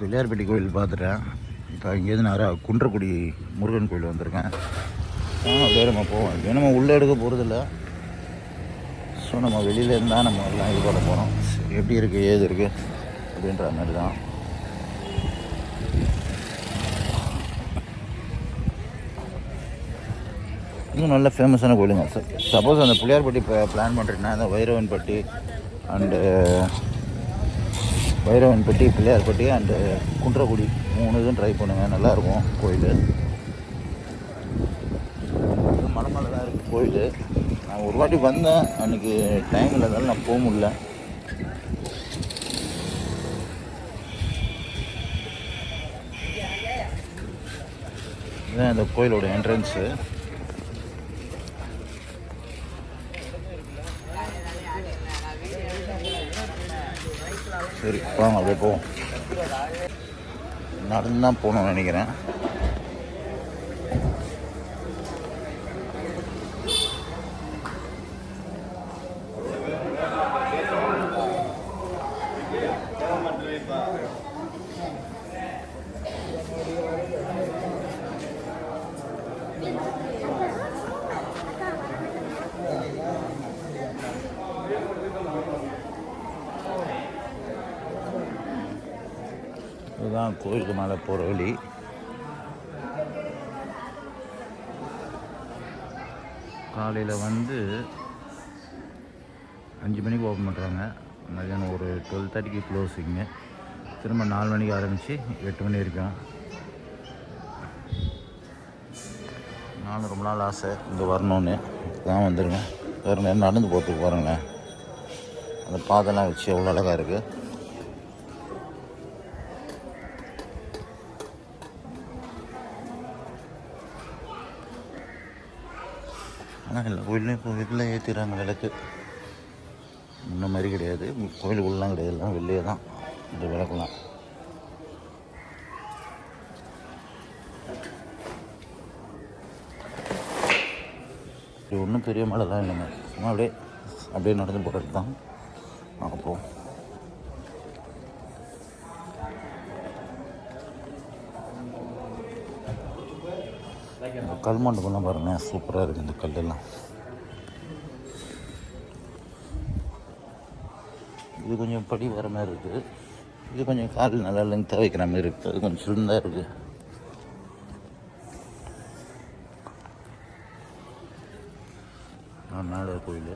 பிள்ளையார்பட்டி கோயில் பார்த்துட்டேன். இப்போ இங்கேருந்து நேராக குன்றக்குடி முருகன் கோயில் வந்திருக்கேன். அப்படியே நம்ம போவோம். இப்போ நம்ம உள்ளே எடுக்க போகிறதில்ல. ஸோ நம்ம வெளியில் இருந்தால் நம்ம எல்லாம் இது பண்ண போகிறோம். எப்படி இருக்குது ஏது இருக்குது அப்படின்ற மாதிரி தான். இன்னும் நல்ல ஃபேமஸான கோயிலுங்க. சப்போஸ் அந்த பிள்ளையார்பட்டி இப்போ பிளான் பண்ணுறீங்கன்னா அந்த வைரவன்பட்டி அண்டு வைரவன்பட்டி, பிள்ளையார்பட்டி அண்டு குன்றக்குடி 3 இதுவும் ட்ரை பண்ணுங்கள். நல்லாயிருக்கும் கோயில். மலைமலை தான் இருக்குது கோயில். நான் ஒரு வாட்டி வந்தேன், அன்றைக்கி டைம் இல்லாதாலும் நான் போக முடியல. இதுதான் இந்த கோயிலோட என்ட்ரன்ஸு. சரி வாங்க அப்படியே போவோம். நடந்து தான் போகணும்னு நினைக்கிறேன். இதுதான் கோயிலுக்கு மேலே போகிற வழி. காலையில் 5 மணிக்கு ஓப்பன் பண்ணுறாங்க. மதியானம் ஒரு 12:30க்கு க்ளோஸிங்கு. திரும்ப 4 மணிக்கு ஆரம்பித்து 8 மணி வரைக்கும். நானும் ரொம்ப நாள் ஆசை இங்கே வரணுன்னு தான் வந்துடுங்க. வேறு நேரம் நடந்து போகிறதுக்கு பாருங்களேன். அந்த பாதெல்லாம் வச்சு எவ்வளோ அழகாக இருக்குது. ஆனால் எல்லா கோயிலையும் இப்போ வெளியில் ஏற்றிடுறாங்க விளக்கு. முன்ன மாதிரி கிடையாது, கோயிலுக்குள்ளலாம் கிடையாது, எல்லாம் வெளியே தான் இந்த விளக்குலாம். இது ஒன்றும் பெரிய மழைலாம் இல்லைங்க, சும்மா அப்படியே நடந்து போகிறது தான். அப்போது கல் மண்டபம்லாம் பாருங்கள், சூப்பராக இருக்குது இந்த கல்லெல்லாம். இது கொஞ்சம் படி வர மாதிரி இருக்குது. இது கொஞ்சம் கால் நல்லா லெங்க்தாக வைக்கிற மாதிரி இருக்குது. அது கொஞ்சம் சில்லுந்தாக இருக்குது. நாலு கோயில்.